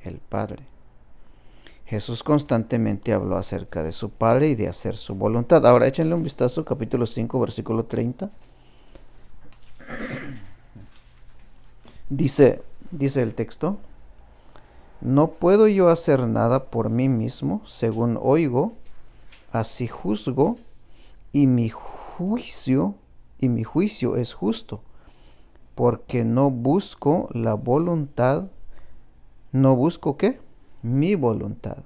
el Padre. Jesús constantemente habló acerca de su Padre y de hacer su voluntad. Ahora échenle un vistazo, capítulo 5, versículo 30. Dice el texto: no puedo yo hacer nada por mí mismo, según oigo, así juzgo, y mi juicio es justo, porque no busco la voluntad, no busco ¿qué? Mi voluntad,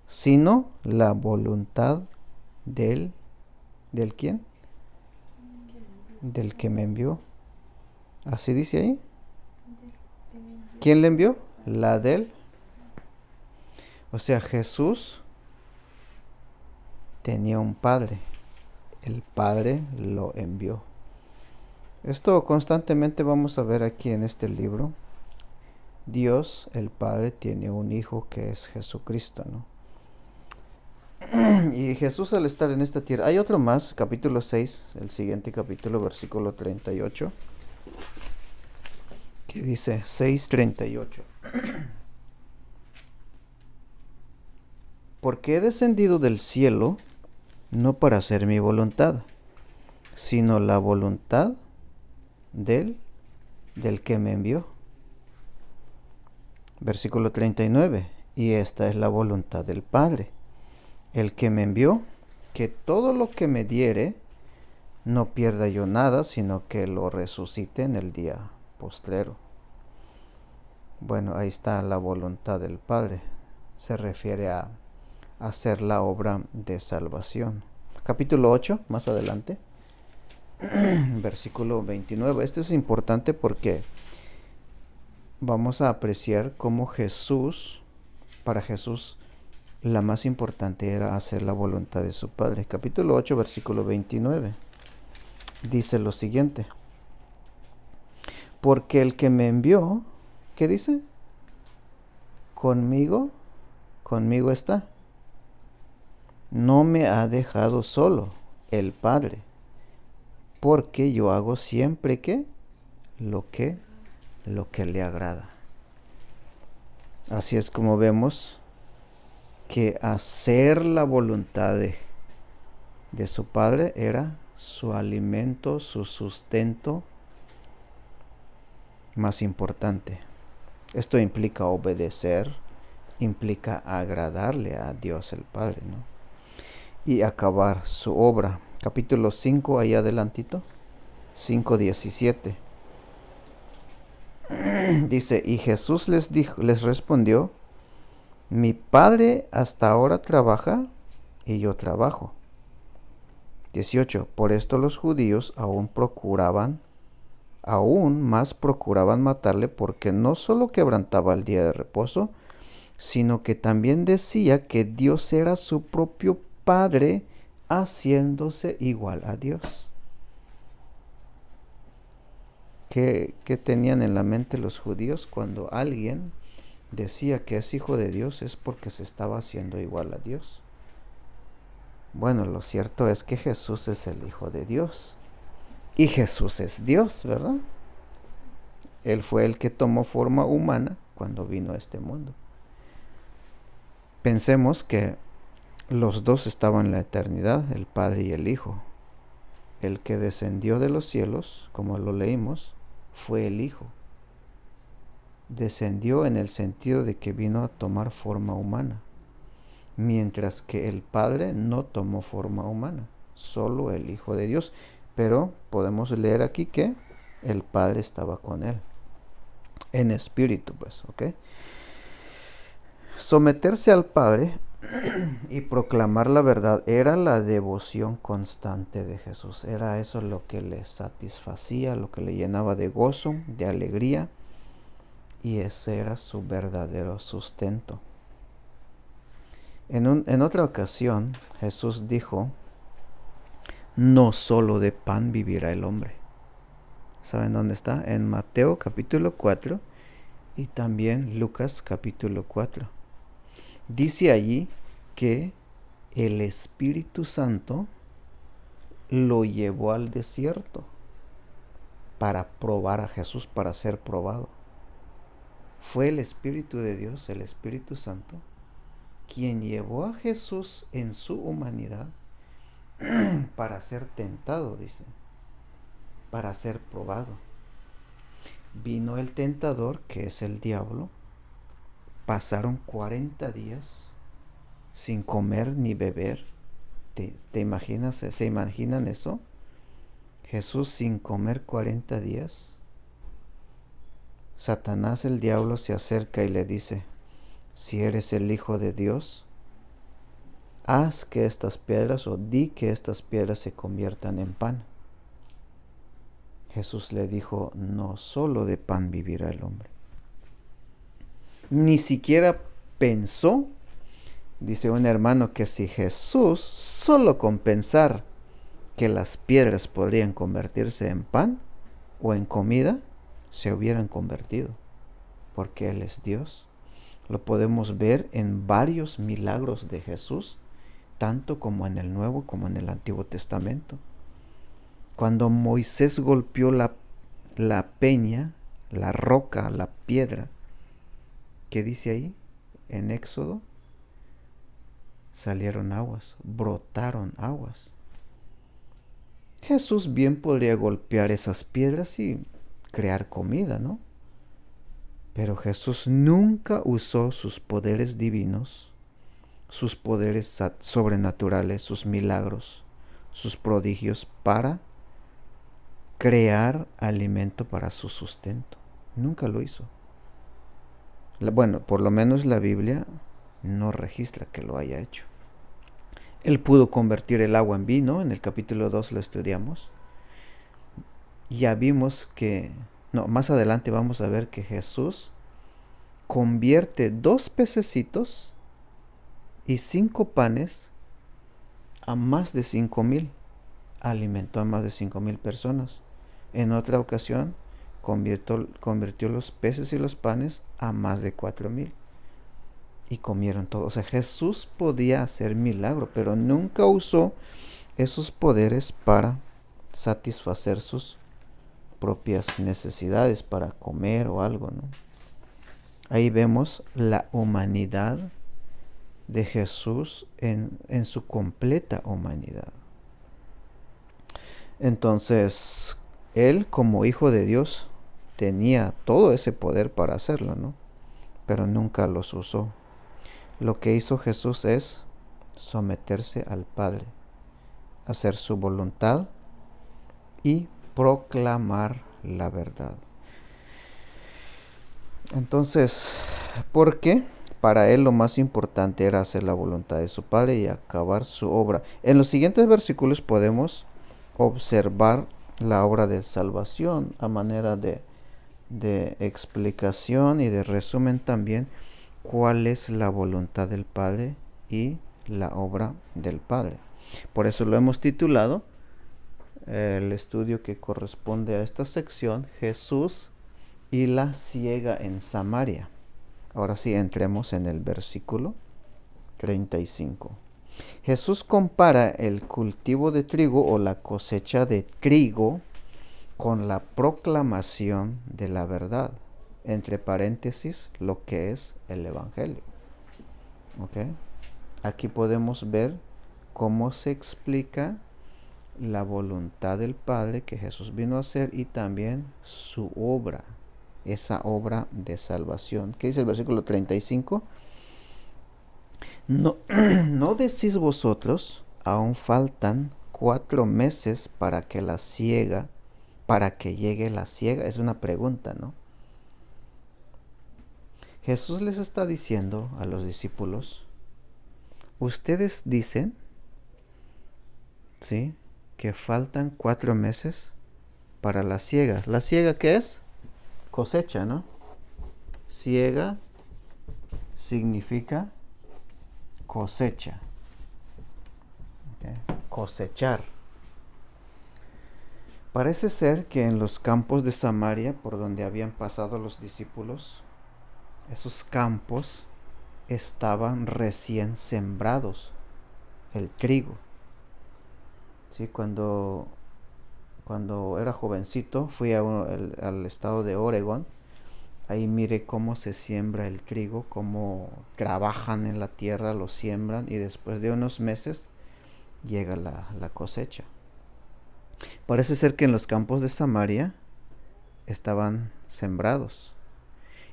sino la voluntad ¿del quién? Del que me envió. Así dice ahí. ¿Quién le envió? La del. O sea, Jesús tenía un Padre. El Padre lo envió. Esto constantemente vamos a ver aquí en este libro. Dios, el Padre, tiene un Hijo que es Jesucristo, ¿no? Y Jesús, al estar en esta tierra, hay otro más, capítulo 6, el siguiente capítulo, versículo 38, que dice 6:38. Porque he descendido del cielo no para hacer mi voluntad, sino la voluntad del que me envió. Versículo 39. Y esta es la voluntad del Padre, el que me envió, que todo lo que me diere, no pierda yo nada, sino que lo resucite en el día postrero. Bueno, ahí está la voluntad del Padre. Se refiere a hacer la obra de salvación. Capítulo 8, más adelante, versículo 29. Este es importante porque vamos a apreciar cómo para Jesús, la más importante era hacer la voluntad de su Padre. Capítulo 8, versículo 29. Dice lo siguiente: porque el que me envió, ¿qué dice? Conmigo está. No me ha dejado solo el Padre, porque yo hago siempre lo que le agrada. Así es como vemos que hacer la voluntad de su Padre era su alimento, su sustento más importante. Esto implica obedecer, implica agradarle a Dios el Padre, ¿no? Y acabar su obra. Capítulo 5, ahí adelantito, 5:17. Dice: y Jesús les respondió: mi Padre hasta ahora trabaja y yo trabajo. 18. Por esto los judíos aún más procuraban matarle, porque no solo quebrantaba el día de reposo, sino que también decía que Dios era su propio Padre, haciéndose igual a Dios. ¿Qué tenían en la mente los judíos cuando alguien decía que es hijo de Dios? Es porque se estaba haciendo igual a Dios. Bueno, lo cierto es que Jesús es el Hijo de Dios. Y Jesús es Dios, ¿verdad? Él fue el que tomó forma humana cuando vino a este mundo. Pensemos que los dos estaban en la eternidad, el Padre y el Hijo. El que descendió de los cielos, como lo leímos, fue el Hijo. Descendió en el sentido de que vino a tomar forma humana, mientras que el Padre no tomó forma humana, solo el Hijo de Dios. Pero podemos leer aquí que el Padre estaba con él, en espíritu, pues, ¿ok? Someterse al Padre y proclamar la verdad era la devoción constante de Jesús. Era eso lo que le satisfacía, lo que le llenaba de gozo, de alegría, y ese era su verdadero sustento. En otra ocasión, Jesús dijo: no solo de pan vivirá el hombre. ¿Saben dónde está? En Mateo capítulo 4 y también Lucas capítulo 4. Dice allí que el Espíritu Santo lo llevó al desierto para probar a Jesús, para ser probado. fue el Espíritu de Dios, el Espíritu Santo, quien llevó a Jesús en su humanidad para ser tentado, dice, para ser probado. Vino el tentador, que es el diablo. Pasaron 40 días sin comer ni beber. ¿Te imaginas? ¿Se imaginan eso? Jesús sin comer 40 días. Satanás, el diablo, se acerca y le dice: si eres el Hijo de Dios, haz que estas piedras, o di que estas piedras se conviertan en pan. Jesús le dijo: no solo de pan vivirá el hombre. Ni siquiera pensó, dice un hermano, que si Jesús, solo con pensar que las piedras podrían convertirse en pan o en comida, se hubieran convertido, porque Él es Dios. Lo podemos ver en varios milagros de Jesús, tanto como en el Nuevo como en el Antiguo Testamento. Cuando Moisés golpeó la peña, la roca, la piedra, ¿qué dice ahí? En Éxodo, salieron aguas, brotaron aguas. Jesús bien podría golpear esas piedras y crear comida, ¿no? Pero Jesús nunca usó sus poderes divinos, sus poderes sobrenaturales, sus milagros, sus prodigios para crear alimento para su sustento. Nunca lo hizo. Bueno, por lo menos la Biblia no registra que lo haya hecho. Él pudo convertir el agua en vino, en el capítulo 2 lo estudiamos. Ya vimos que, más adelante vamos a ver que Jesús convierte 2 pececitos y 5 panes a más de 5,000. Alimentó a más de 5,000 personas. En otra ocasión convirtió los peces y los panes a más de 4,000. Y comieron todo. O sea, Jesús podía hacer milagro, pero nunca usó esos poderes para satisfacer sus propias necesidades, para comer o algo, ¿no? Ahí vemos la humanidad de Jesús en su completa humanidad. Entonces, Él como Hijo de Dios tenía todo ese poder para hacerlo, ¿no? Pero nunca los usó. Lo que hizo Jesús es someterse al Padre, hacer su voluntad y proclamar la verdad. Entonces, ¿por qué? Para Él lo más importante era hacer la voluntad de su Padre y acabar su obra. En los siguientes versículos podemos observar la obra de salvación a manera de explicación y de resumen también cuál es la voluntad del Padre y la obra del Padre. Por eso lo hemos titulado, el estudio que corresponde a esta sección, Jesús y la ciega en Samaria. Ahora sí, entremos en el versículo 35. Jesús compara el cultivo de trigo o la cosecha de trigo con la proclamación de la verdad, entre paréntesis, lo que es el Evangelio. ¿Ok? Aquí podemos ver cómo se explica la voluntad del Padre que Jesús vino a hacer y también su obra, esa obra de salvación. ¿Qué dice el versículo 35? No, ¿no decís vosotros, aún faltan 4 meses para que llegue la siega? Es una pregunta, ¿no? Jesús les está diciendo a los discípulos, ustedes dicen, ¿sí?, que faltan 4 meses para la siega. ¿La siega qué es? Cosecha, ¿no? Siega significa cosecha. ¿Okay? Cosechar. Parece ser que en los campos de Samaria, por donde habían pasado los discípulos, esos campos estaban recién sembrados, el trigo. ¿Sí? Cuando era jovencito, fui al estado de Oregón Ahí mire cómo se siembra el trigo, cómo trabajan en la tierra, lo siembran y después de unos meses llega la cosecha. Parece ser que en los campos de Samaria estaban sembrados.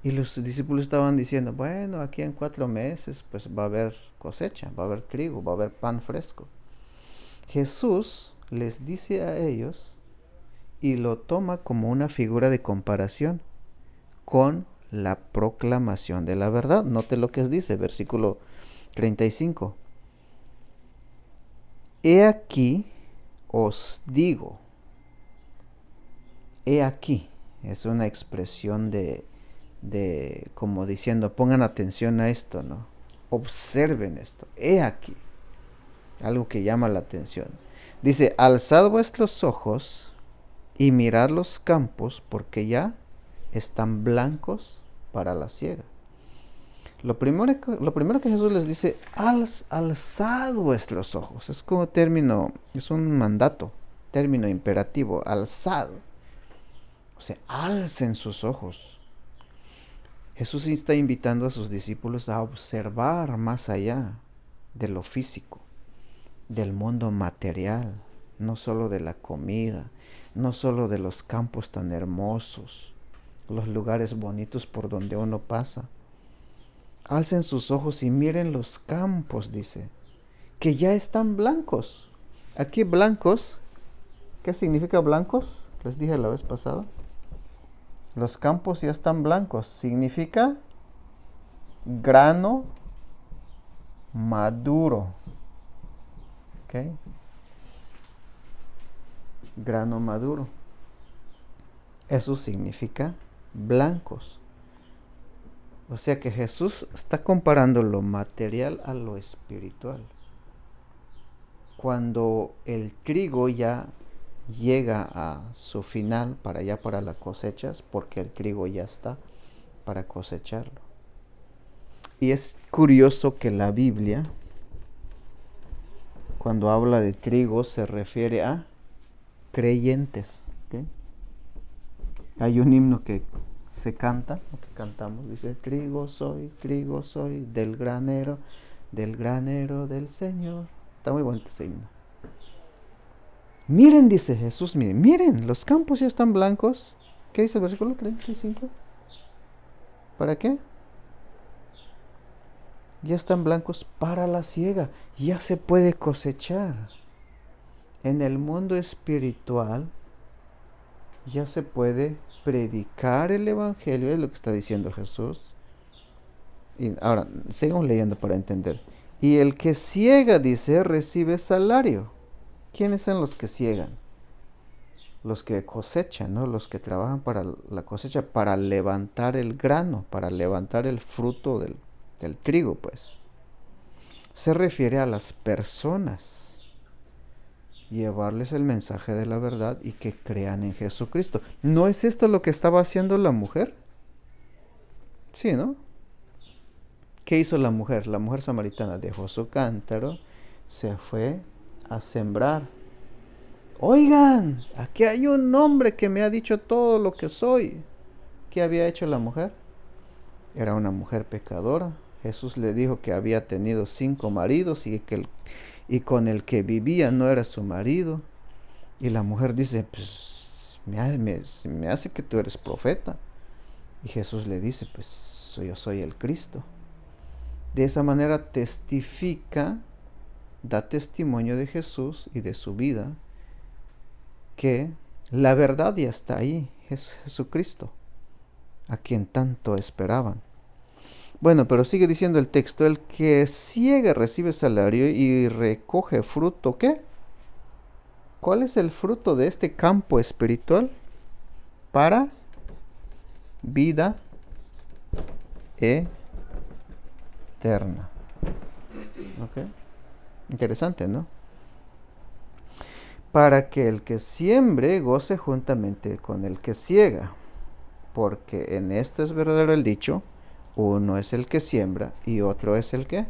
Y los discípulos estaban diciendo, bueno, aquí en 4 meses pues va a haber cosecha, va a haber trigo, va a haber pan fresco. Jesús les dice a ellos y lo toma como una figura de comparación con la proclamación de la verdad. Note lo que dice, versículo 35. He aquí os digo. He aquí. Es una expresión de como diciendo, pongan atención a esto, ¿no? Observen esto. He aquí. Algo que llama la atención. Dice, alzad vuestros ojos y mirad los campos, porque ya están blancos para la siega. Lo primero que Jesús les dice, alzad vuestros ojos. Es como término, es un mandato, término imperativo, alzad. O sea, alcen sus ojos. Jesús está invitando a sus discípulos a observar más allá de lo físico, del mundo material, no solo de la comida, no solo de los campos tan hermosos, los lugares bonitos por donde uno pasa. Alcen sus ojos y miren los campos, dice, que ya están blancos. Aquí blancos, ¿qué significa blancos? Les dije la vez pasada. Los campos ya están blancos. Significa grano maduro. ¿Ok? Grano maduro. Eso significa blancos. O sea que Jesús está comparando lo material a lo espiritual. Cuando el trigo ya llega a su final para las cosechas, porque el trigo ya está para cosecharlo. Y es curioso que la Biblia, cuando habla de trigo, se refiere a creyentes. ¿Okay? Hay un himno que se canta, o que cantamos, dice, trigo soy del granero del Señor. Está muy bonito ese himno. Miren, dice Jesús, miren, los campos ya están blancos. ¿Qué dice el versículo 35? ¿Para qué? Ya están blancos para la siega, ya se puede cosechar. En el mundo espiritual ya se puede predicar el evangelio, es lo que está diciendo Jesús. Y ahora, sigamos leyendo para entender. Y el que ciega, dice, recibe salario. ¿Quiénes son los que ciegan? Los que cosechan, ¿no? Los que trabajan para la cosecha, para levantar el grano, para levantar el fruto del trigo, pues. Se refiere a las personas. Llevarles el mensaje de la verdad y que crean en Jesucristo. ¿No es esto lo que estaba haciendo la mujer? Sí, ¿no? ¿Qué hizo la mujer? La mujer samaritana dejó su cántaro, se fue a sembrar. Oigan, aquí hay un hombre que me ha dicho todo lo que soy. ¿Qué había hecho la mujer? Era una mujer pecadora. Jesús le dijo que había tenido 5 maridos y con el que vivía no era su marido. Y la mujer dice, pues me hace que tú eres profeta. Y Jesús le dice, pues yo soy el Cristo. De esa manera testifica, da testimonio de Jesús y de su vida, que la verdad ya está ahí, es Jesucristo, a quien tanto esperaban. Bueno, pero sigue diciendo el texto, el que ciega recibe salario y recoge fruto, ¿qué? ¿Cuál es el fruto de este campo espiritual? Para vida eterna. ¿Ok? Interesante, ¿no? Para que el que siembre goce juntamente con el que ciega. Porque en esto es verdadero el dicho, uno es el que siembra y otro es el que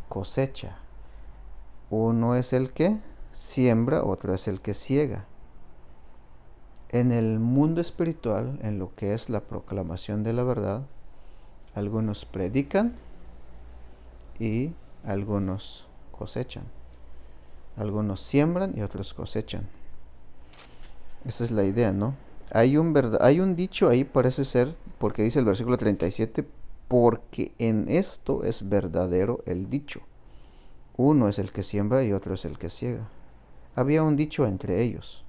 cosecha. Uno es el que siembra, otro es el que ciega. En el mundo espiritual, en lo que es la proclamación de la verdad, algunos predican y algunos cosechan. Algunos siembran y otros cosechan. Esa es la idea, ¿no? Hay un dicho ahí, parece ser, porque dice el versículo 37, porque en esto es verdadero el dicho. Uno es el que siembra y otro es el que ciega. Había un dicho entre ellos.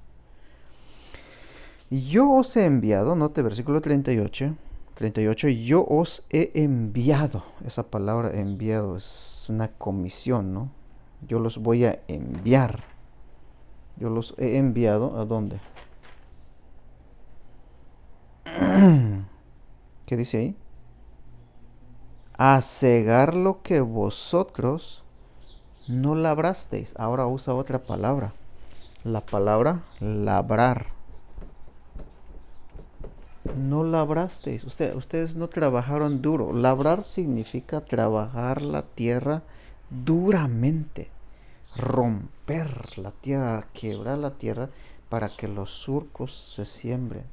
Yo os he enviado, note versículo 38, yo os he enviado. Esa palabra enviado es una comisión, ¿no? Yo los voy a enviar. Yo los he enviado ¿a dónde? ¿Qué dice ahí? A cegar lo que vosotros no labrasteis. Ahora usa otra palabra. La palabra labrar. No labrasteis. Ustedes no trabajaron duro. Labrar significa trabajar la tierra duramente. Romper la tierra, quebrar la tierra para que los surcos se siembren.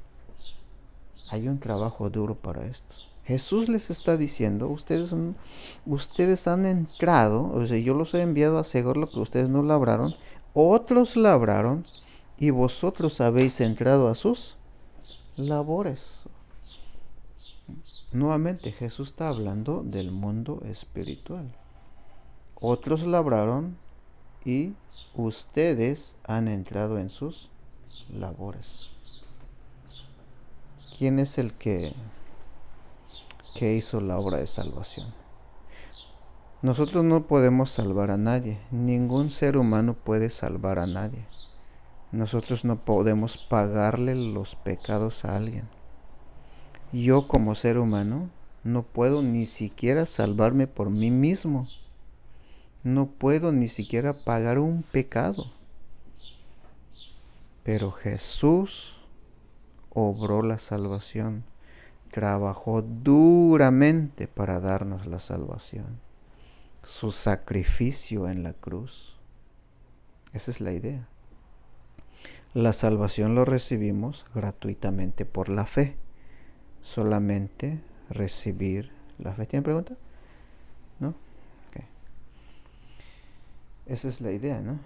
Hay un trabajo duro para esto. Jesús les está diciendo, ustedes han entrado, o sea, yo los he enviado a cegar lo que ustedes no labraron, otros labraron y vosotros habéis entrado a sus labores. Nuevamente, Jesús está hablando del mundo espiritual. Otros labraron y ustedes han entrado en sus labores. ¿Quién es el que hizo la obra de salvación? Nosotros no podemos salvar a nadie. Ningún ser humano puede salvar a nadie. Nosotros no podemos pagarle los pecados a alguien. Yo como ser humano no puedo ni siquiera salvarme por mí mismo. No puedo ni siquiera pagar un pecado. Pero Jesús obró la salvación. Trabajó duramente para darnos la salvación. Su sacrificio en la cruz. Esa es la idea. La salvación lo recibimos gratuitamente por la fe. Solamente recibir la fe. ¿Tienen pregunta? ¿No? Okay. Esa es la idea, ¿no?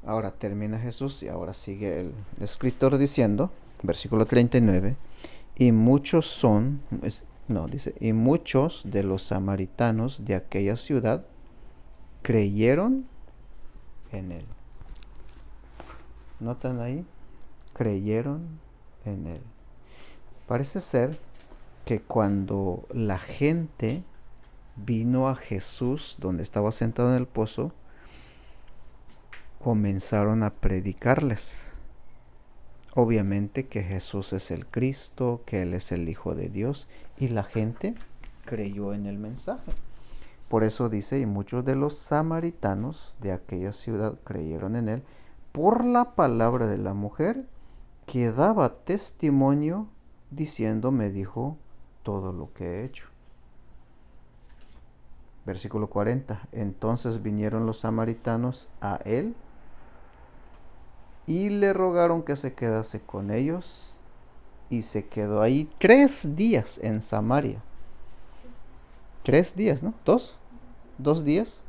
Ahora termina Jesús y ahora sigue el escritor diciendo, versículo 39, y muchos y muchos de los samaritanos de aquella ciudad creyeron en él. ¿Notan ahí? Creyeron en él. Parece ser que cuando la gente vino a Jesús, donde estaba sentado en el pozo, comenzaron a predicarles. Obviamente que Jesús es el Cristo, que Él es el Hijo de Dios, y la gente creyó en el mensaje. Por eso dice, y muchos de los samaritanos de aquella ciudad creyeron en Él por la palabra de la mujer que daba testimonio diciendo, me dijo todo lo que he hecho. Versículo 40. Entonces vinieron los samaritanos a él y le rogaron que se quedase con ellos, y se quedó ahí 3 días en Samaria. 3 días, ¿no? ¿2 días?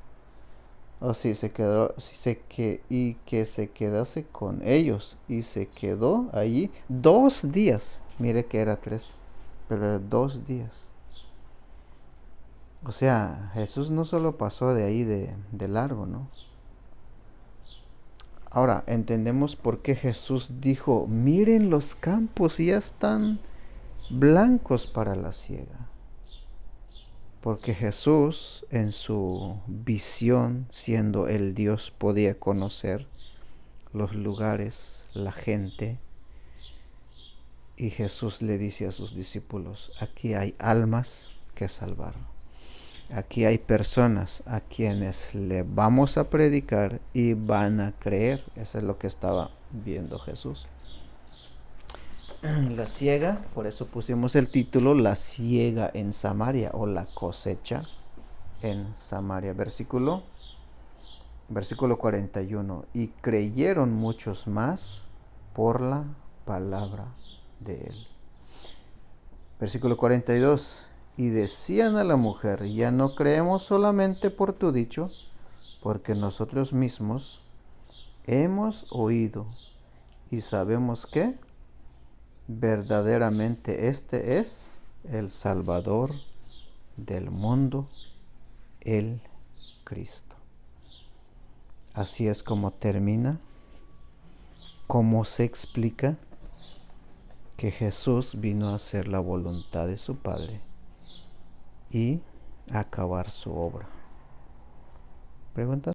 O sí, se quedó, y que se quedase con ellos, y se quedó allí 2 días. Mire que era 3, pero era 2 días. O sea, Jesús no solo pasó de ahí de largo, ¿no? Ahora, entendemos por qué Jesús dijo, miren los campos, ya están blancos para la siega. Porque Jesús, en su visión, siendo el Dios, podía conocer los lugares, la gente. Y Jesús le dice a sus discípulos, aquí hay almas que salvar. Aquí hay personas a quienes le vamos a predicar y van a creer. Eso es lo que estaba viendo Jesús. La siega, por eso pusimos el título, la siega en Samaria, o la cosecha en Samaria. Versículo 41. Y creyeron muchos más por la palabra de Él. Versículo 42. Y decían a la mujer: ya no creemos solamente por tu dicho, porque nosotros mismos hemos oído y sabemos que verdaderamente este es el Salvador del mundo, el Cristo. Así es como termina, cómo se explica que Jesús vino a hacer la voluntad de su Padre y acabar su obra. ¿Preguntas?